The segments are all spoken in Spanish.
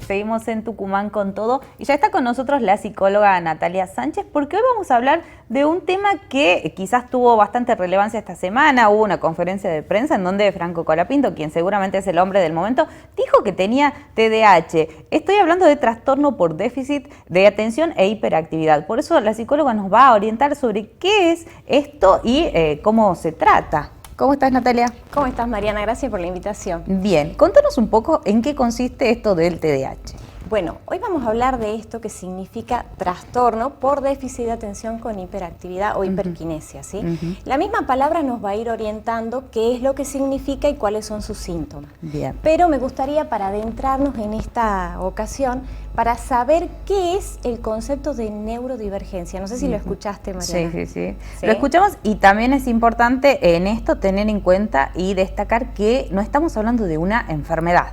Seguimos en Tucumán con todo y ya está con nosotros la psicóloga Natalia Sánchez, porque hoy vamos a hablar de un tema que quizás tuvo bastante relevancia esta semana. Hubo una conferencia de prensa en donde Franco Colapinto, quien seguramente es el hombre del momento, dijo que tenía TDAH. Estoy hablando de trastorno por déficit de atención e hiperactividad. Por eso la psicóloga nos va a orientar sobre qué es esto y cómo se trata. ¿Cómo estás, Natalia? ¿Cómo estás, Mariana? Gracias por la invitación. Bien, contanos un poco en qué consiste esto del TDAH. Bueno, hoy vamos a hablar de esto que significa trastorno por déficit de atención con hiperactividad o hiperquinesia, ¿sí? La misma palabra nos va a ir orientando qué es lo que significa y cuáles son sus síntomas. Bien. Pero me gustaría, para adentrarnos en esta ocasión, para saber qué es el concepto de neurodivergencia. No sé si lo escuchaste, Mariana. Sí. Lo escuchamos, y también es importante en esto tener en cuenta y destacar que no estamos hablando de una enfermedad.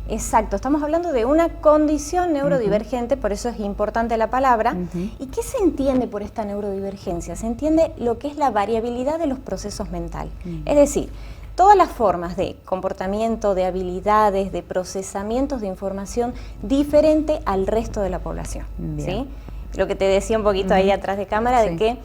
Exacto, estamos hablando de una condición neurodivergente, por eso es importante la palabra. ¿Y qué se entiende por esta neurodivergencia? Se entiende lo que es la variabilidad de los procesos mentales. Es decir, todas las formas de comportamiento, de habilidades, de procesamientos de información diferente al resto de la población. ¿Sí? Lo que te decía un poquito ahí atrás de cámara, de que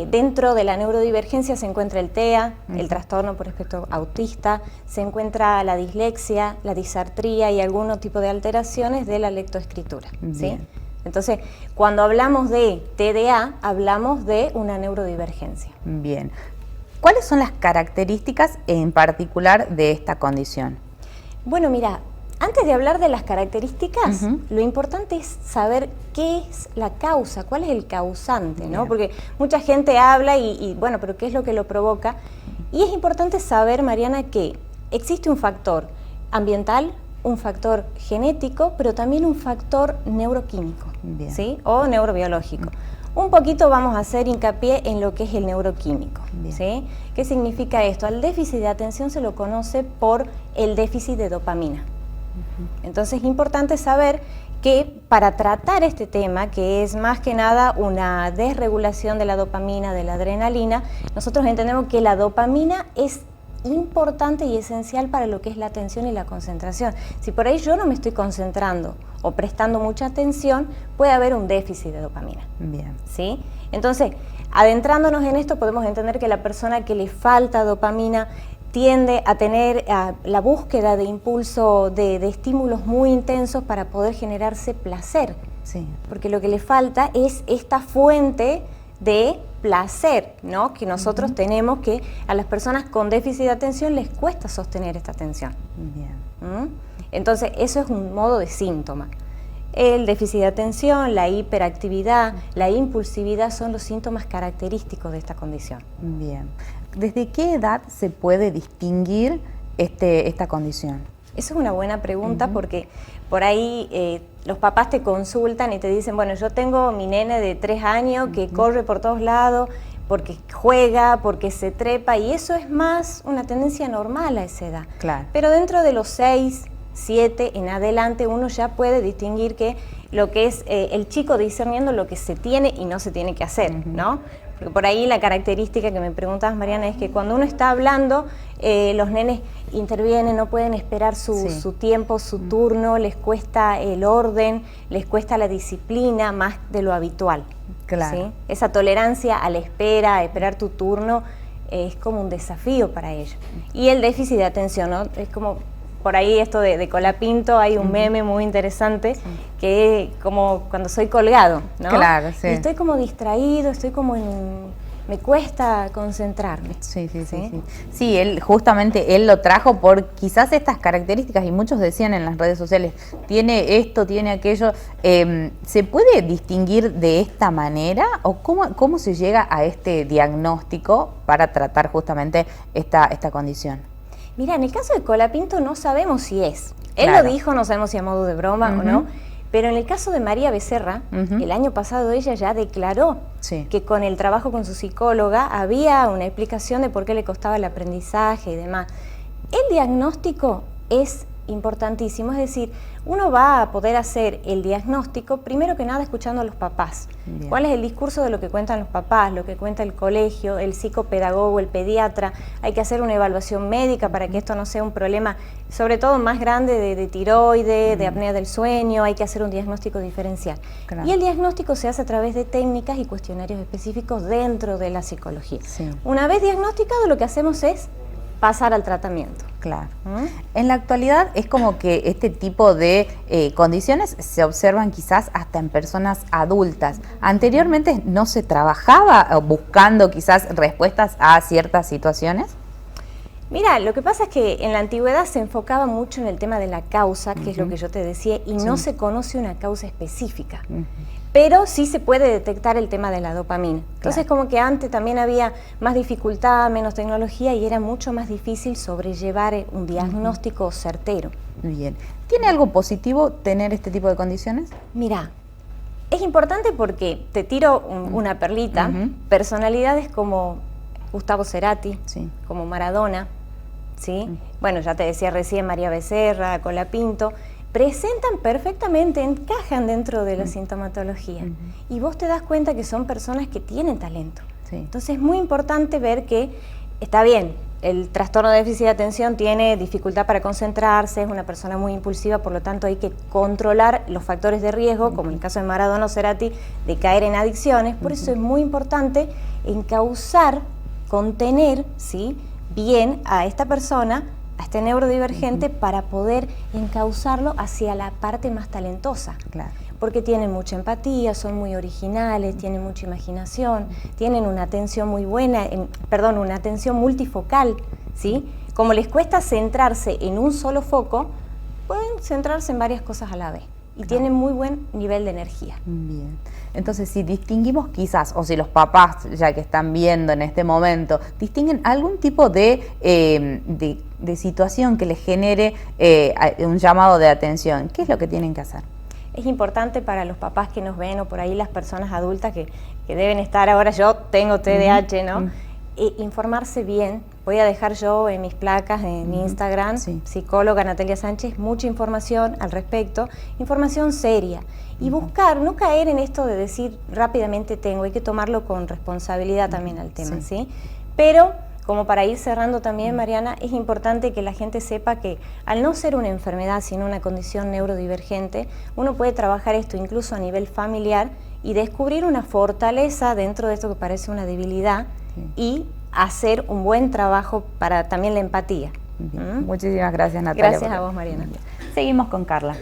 dentro de la neurodivergencia se encuentra el TEA, el trastorno por espectro autista, se encuentra la dislexia, la disartría y algún tipo de alteraciones de la lectoescritura. ¿Sí? Entonces, cuando hablamos de TDA, hablamos de una neurodivergencia. Bien. ¿Cuáles son las características en particular de esta condición? Bueno, mira, antes de hablar de las características, lo importante es saber qué es la causa, cuál es el causante, ¿no? Porque mucha gente habla y bueno, pero ¿qué es lo que lo provoca? Y es importante saber, Mariana, que existe un factor ambiental, un factor genético, pero también un factor neuroquímico, ¿sí? O neurobiológico. Un poquito vamos a hacer hincapié en lo que es el neuroquímico, ¿sí? ¿Qué significa esto? Al déficit de atención se lo conoce por el déficit de dopamina. Entonces es importante saber que para tratar este tema, que es más que nada una desregulación de la dopamina, de la adrenalina, nosotros entendemos que la dopamina es importante y esencial para lo que es la atención y la concentración. Si por ahí yo no me estoy concentrando o prestando mucha atención, puede haber un déficit de dopamina. ¿Sí? Entonces, adentrándonos en esto, podemos entender que la persona que le falta dopamina tiende a tener la búsqueda de impulso, de estímulos muy intensos para poder generarse placer. Porque lo que le falta es esta fuente de placer, ¿no? Que nosotros tenemos, que a las personas con déficit de atención les cuesta sostener esta atención. Entonces, eso es un modo de síntoma. El déficit de atención, la hiperactividad, la impulsividad son los síntomas característicos de esta condición. ¿Desde qué edad se puede distinguir esta condición? Esa es una buena pregunta, porque por ahí los papás te consultan y te dicen, bueno, yo tengo mi nene de 3 años que corre por todos lados, porque juega, porque se trepa, y eso es más una tendencia normal a esa edad. Pero dentro de los 6, 7 en adelante uno ya puede distinguir que lo que es el chico discerniendo lo que se tiene y no se tiene que hacer, ¿no? Porque por ahí la característica que me preguntabas, Mariana, es que cuando uno está hablando, los nenes intervienen, no pueden esperar su tiempo, su turno, les cuesta el orden, les cuesta la disciplina más de lo habitual. ¿Sí? Esa tolerancia a la espera, a esperar tu turno, es como un desafío para ellos. Y el déficit de atención, ¿no? Es como, por ahí esto de Colapinto, hay un meme muy interesante que es como cuando soy colgado, ¿no? Y estoy como distraído, estoy como me cuesta concentrarme. Sí, él justamente lo trajo por quizás estas características, y muchos decían en las redes sociales, tiene esto, tiene aquello. ¿Se puede distinguir de esta manera? ¿O cómo se llega a este diagnóstico para tratar justamente esta condición? Mira, en el caso de Colapinto no sabemos si es. Él lo dijo, no sabemos si a modo de broma o no. Pero en el caso de María Becerra, el año pasado ella ya declaró que con el trabajo con su psicóloga había una explicación de por qué le costaba el aprendizaje y demás. El diagnóstico es importantísimo. Es decir, uno va a poder hacer el diagnóstico, primero que nada, escuchando a los papás. Bien. ¿Cuál es el discurso de lo que cuentan los papás, lo que cuenta el colegio, el psicopedagogo, el pediatra? Hay que hacer una evaluación médica para que esto no sea un problema, sobre todo más grande, de tiroides, de apnea del sueño. Hay que hacer un diagnóstico diferencial. Claro. Y el diagnóstico se hace a través de técnicas y cuestionarios específicos dentro de la psicología. Sí. Una vez diagnosticado, lo que hacemos es pasar al tratamiento. Claro. En la actualidad es como que este tipo de condiciones se observan quizás hasta en personas adultas. Anteriormente no se trabajaba buscando quizás respuestas a ciertas situaciones. Mira, lo que pasa es que en la antigüedad se enfocaba mucho en el tema de la causa, que es lo que yo te decía, y no se conoce una causa específica. Pero sí se puede detectar el tema de la dopamina. Entonces, como que antes también había más dificultad, menos tecnología y era mucho más difícil sobrellevar un diagnóstico certero. Bien. ¿Tiene algo positivo tener este tipo de condiciones? Mira, es importante porque, te tiro una perlita, personalidades como Gustavo Cerati, como Maradona, ¿sí? Bueno, ya te decía recién María Becerra, Colapinto, presentan perfectamente, encajan dentro de la sintomatología. Y vos te das cuenta que son personas que tienen talento. Entonces es muy importante ver que está bien, el trastorno de déficit de atención tiene dificultad para concentrarse, es una persona muy impulsiva, por lo tanto hay que controlar los factores de riesgo, como en el caso de Maradona o Cerati, de caer en adicciones. Por eso es muy importante encauzar, contener, ¿sí?, bien a esta persona, a este neurodivergente, para poder encauzarlo hacia la parte más talentosa. Claro. Porque tienen mucha empatía, son muy originales, tienen mucha imaginación, tienen una atención muy buena, una atención multifocal, ¿sí? Como les cuesta centrarse en un solo foco, pueden centrarse en varias cosas a la vez. Y tienen muy buen nivel de energía. Bien. Entonces, si distinguimos quizás, o si los papás, ya que están viendo en este momento, distinguen algún tipo de situación que les genere un llamado de atención, ¿qué es lo que tienen que hacer? Es importante para los papás que nos ven, o por ahí las personas adultas que deben estar ahora, yo tengo TDAH, ¿no? Informarse bien. Voy a dejar yo en mis placas, en Instagram, psicóloga Natalia Sánchez, mucha información al respecto, información seria. Y buscar, no caer en esto de decir rápidamente hay que tomarlo con responsabilidad también al tema, ¿sí? Pero, como para ir cerrando también, Mariana, es importante que la gente sepa que al no ser una enfermedad, sino una condición neurodivergente, uno puede trabajar esto incluso a nivel familiar y descubrir una fortaleza dentro de esto que parece una debilidad y hacer un buen trabajo para también la empatía. Muchísimas gracias, Natalia. Gracias a vos, Mariana. Seguimos con Carla.